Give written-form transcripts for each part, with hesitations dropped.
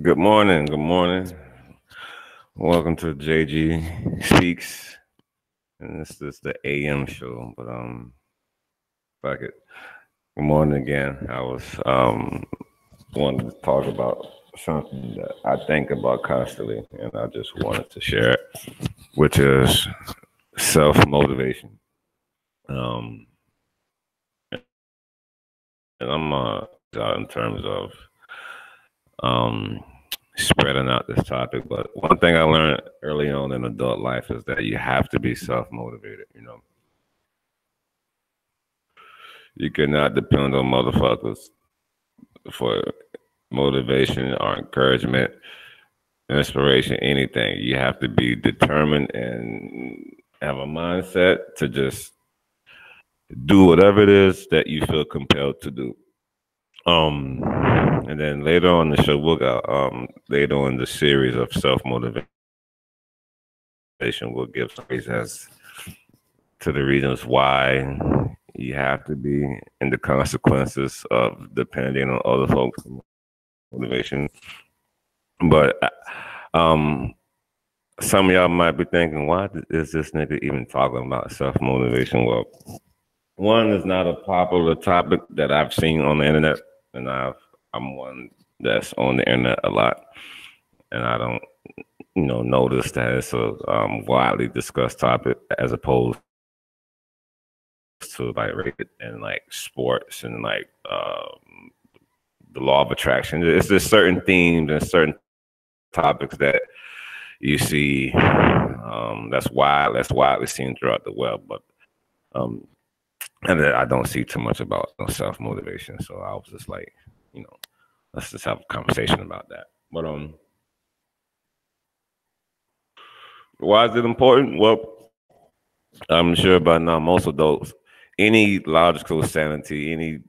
Good morning. Good morning. Welcome to JG Speaks, and this is the AM show. But fuck it. Good morning again. I was wanted to talk about something that I think about constantly, and I just wanted to share it, which is self motivation. Um, and I'm in terms of um spreading out this topic. But one thing I learned early on in adult life is that you have to be self motivated. You cannot depend on motherfuckers for motivation or encouragement, inspiration, anything. You have to be determined and have a mindset to just do whatever it is that you feel compelled to do. And then later on the show, we'll go later on the series of self motivation. We'll give some reasons to the reasons why you have to be and the consequences of depending on other folks' motivation. But some of y'all might be thinking, why is this nigga even talking about self motivation? Well, one is not a popular topic that I've seen on the internet, and I'm one that's on the internet a lot, and I don't notice that it's a widely discussed topic as opposed to like rated and like sports and like the law of attraction. It's just certain themes and certain topics that you see that's widely seen throughout the web, but and I don't see too much about self motivation. So I was just like, let's just have a conversation about that. But why is it important? Well, I'm sure by now most adults, any logical sanity, any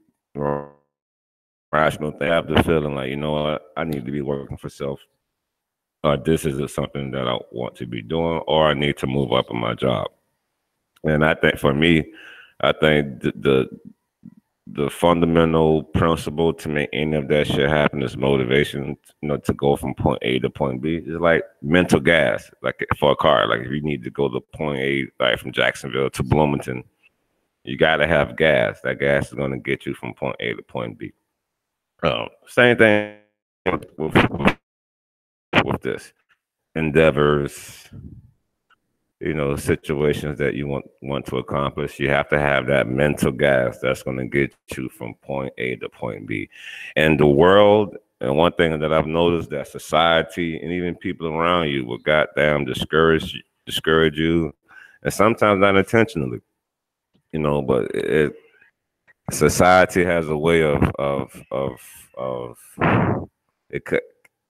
rational thing, have the feeling like, you know what, I need to be working for self, or this is something that I want to be doing, or I need to move up in my job. And I think for me, I think the fundamental principle to make any of that shit happen is motivation, to go from point A to point B. It's like mental gas, like for a car. Like if you need to go to point A, like from Jacksonville to Bloomington, you got to have gas. That gas is going to get you from point A to point B. Same thing with this endeavors, situations that you want to accomplish. You have to have that mental gas that's going to get you from point A to point B. And the world, and one thing that I've noticed, that society and even people around you will goddamn discourage you, and sometimes not intentionally, but society has a way of it could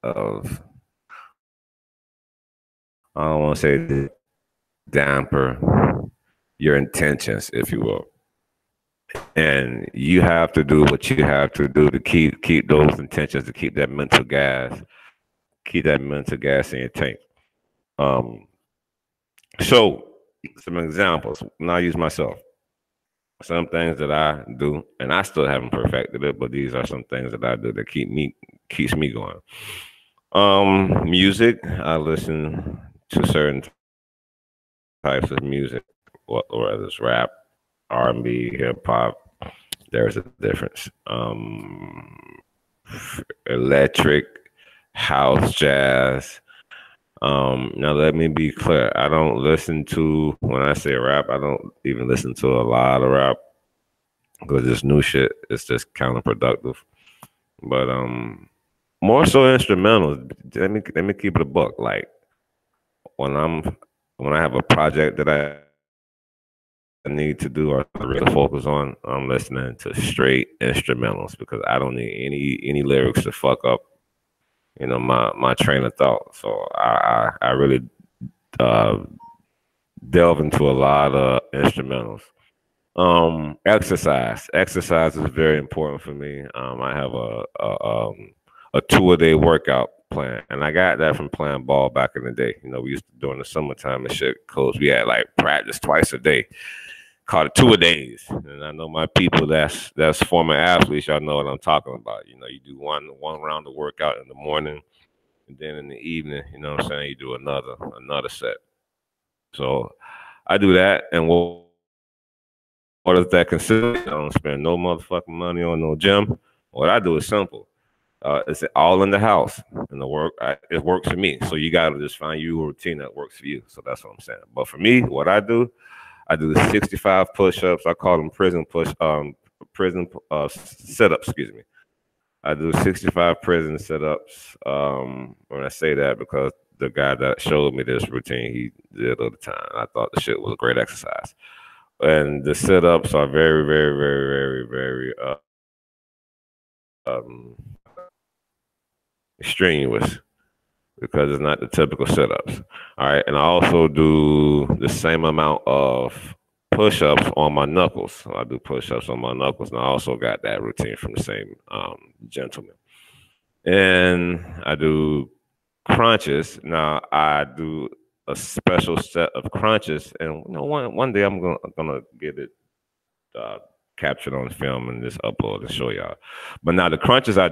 of I don't want to say damper your intentions, if you will. And you have to do what you have to do to keep those intentions, to keep that mental gas in your tank. So some examples, and I'll use myself. Some things that I do, and I still haven't perfected it, but these are some things that I do that keeps me going. Music, I listen to certain types of music, whether it's rap, R&B, hip hop. There's a difference. Electric, house, jazz. Now let me be clear. I don't listen to, when I say rap, I don't even listen to a lot of rap because this new shit is just counterproductive. But more so instrumentals. Let me keep it a buck. Like when I have a project that I need to do or really focus on, I'm listening to straight instrumentals because I don't need any lyrics to fuck up, my train of thought. So I really delve into a lot of instrumentals. Exercise is very important for me. I have a 2-a-day workout plan, and I got that from playing ball back in the day. We used to, during the summertime and shit, coach, we had like practice twice a day, called it 2-a-days. And I know my people that's former athletes, y'all know what I'm talking about. You do one round of workout in the morning, and then in the evening, you know what I'm saying, you do another set. So I do that, and what does that consist? I don't spend no motherfucking money on no gym. What I do is simple. It's all in the house, and it works for me. So you gotta just find you a routine that works for you. So that's what I'm saying. But for me, what I do 65 push-ups. I call them prison sit-ups. Excuse me. I do 65 prison sit-ups. When I say that, because the guy that showed me this routine, he did it all the time. I thought the shit was a great exercise. And the sit-ups are very, very, very, very, very um, strenuous because it's not the typical sit-ups. All right, and I also do the same amount of push-ups on my knuckles. So I do push-ups on my knuckles, and I also got that routine from the same gentleman. And I do crunches. Now I do a special set of crunches, and one day I'm gonna get it uh, captured on film and just upload and show y'all. But now the crunches I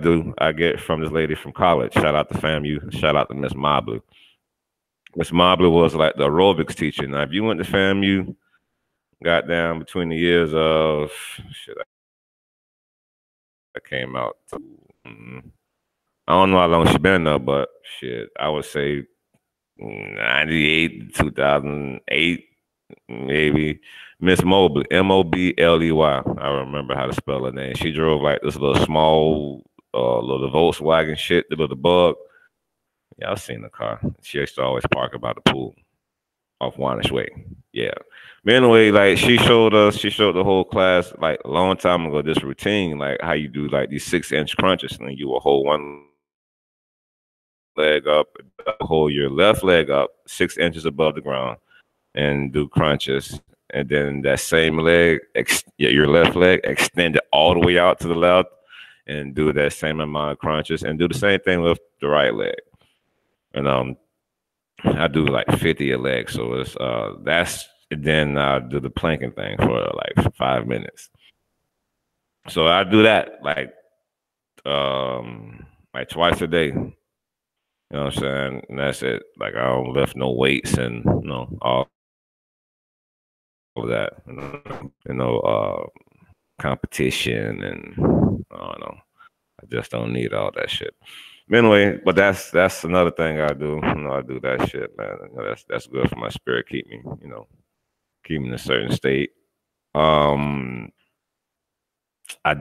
get from this lady from college. Shout out to FAMU. Shout out to Miss Mablu. Miss Mablu was like the aerobics teacher. Now, if you went to FAMU, got down between the years of shit, I came out. I don't know how long she been there, but shit, I would say 98, 2008, maybe. Miss Mobley, Mobley. I remember how to spell her name. She drove like this little small, little Volkswagen shit, the little bug. Yeah, I've seen the car. She used to always park about the pool off Wanish Way. Yeah. But anyway, like she showed the whole class like a long time ago this routine, like how you do like these 6-inch crunches, and you will hold one leg up, hold your left leg up 6 inches above the ground, and do crunches. And then that same leg, your left leg, extend it all the way out to the left, and do that same amount of crunches, and do the same thing with the right leg. And I do like 50 a leg, so it's then I do the planking thing for like 5 minutes. So I do that like twice a day. You know what I'm saying? And that's it. Like I don't lift no weights and all of that. Competition and I don't know. I just don't need all that shit. Anyway, but that's another thing I do. I do that shit, man. That's good for my spirit. Keep me in a certain state. I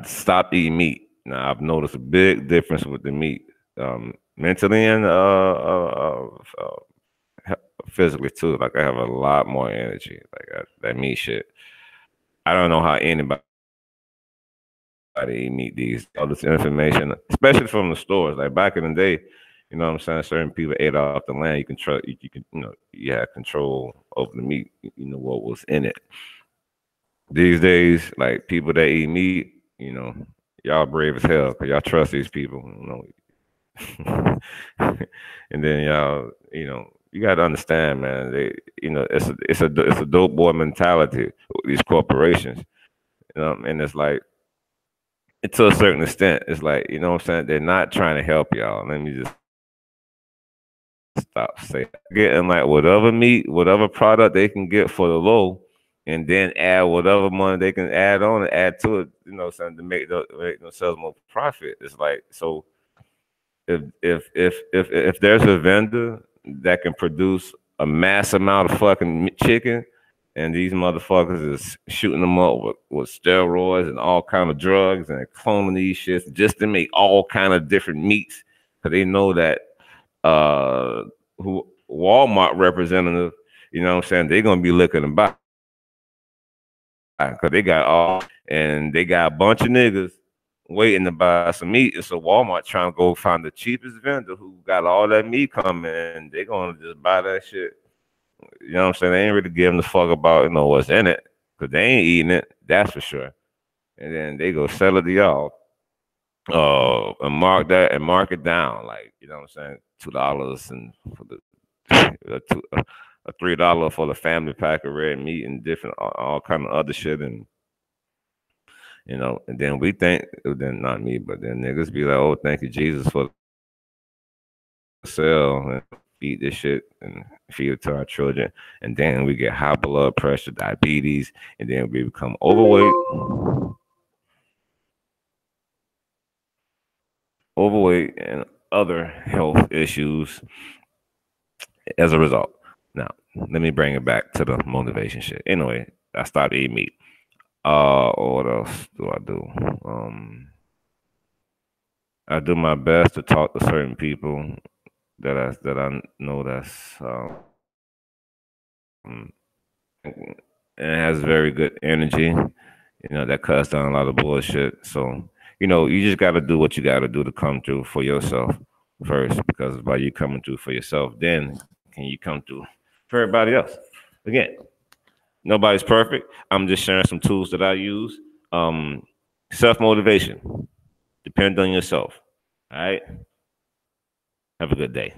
stopped eating meat. Now I've noticed a big difference with the meat, mentally and physically too. Like I have a lot more energy. Like that meat shit. I don't know how anybody eat meat these all this information, especially from the stores. Like back in the day, you know what I'm saying? Certain people ate off the land. You can trust. You can you had control over the meat. You know what was in it. These days, like people that eat meat, y'all brave as hell because y'all trust these people. And then y'all, you got to understand, man. It's a dope boy mentality with these corporations, and it's like, to a certain extent, it's like, you know what I'm saying? They're not trying to help y'all. Let me just stop saying getting like whatever meat, whatever product they can get for the low, and then add whatever money they can add on and add to it, something to make themselves more profit. It's like, so if there's a vendor that can produce a mass amount of fucking chicken, and these motherfuckers is shooting them up with steroids and all kind of drugs and cloning these shits just to make all kind of different meats, because they know that who Walmart representative, you know what I'm saying, they're gonna be looking to buy, because they got a bunch of niggas waiting to buy some meat. And so Walmart trying to go find the cheapest vendor who got all that meat coming, and they're gonna just buy that shit. You know what I'm saying? They ain't really giving a fuck about what's in it, because they ain't eating it, that's for sure. And then they go sell it to y'all, and mark it down, like, you know what I'm saying, $2 and for a $3 for the family pack of red meat and different all kind of other shit. And and then we think, then not me, but then niggas be like, oh, thank you Jesus for sell and eat this shit and feed it to our children. And then we get high blood pressure, diabetes, and then we become overweight and other health issues as a result. Now, let me bring it back to the motivation shit. Anyway, I stopped eating meat. What else do I do? I do my best to talk to certain people that I know that's and has very good energy. That cuts down a lot of bullshit. So, you just got to do what you got to do to come through for yourself first, because by you coming through for yourself, then can you come through for everybody else? Again, nobody's perfect. I'm just sharing some tools that I use. Self motivation. Depend on yourself. All right. Have a good day.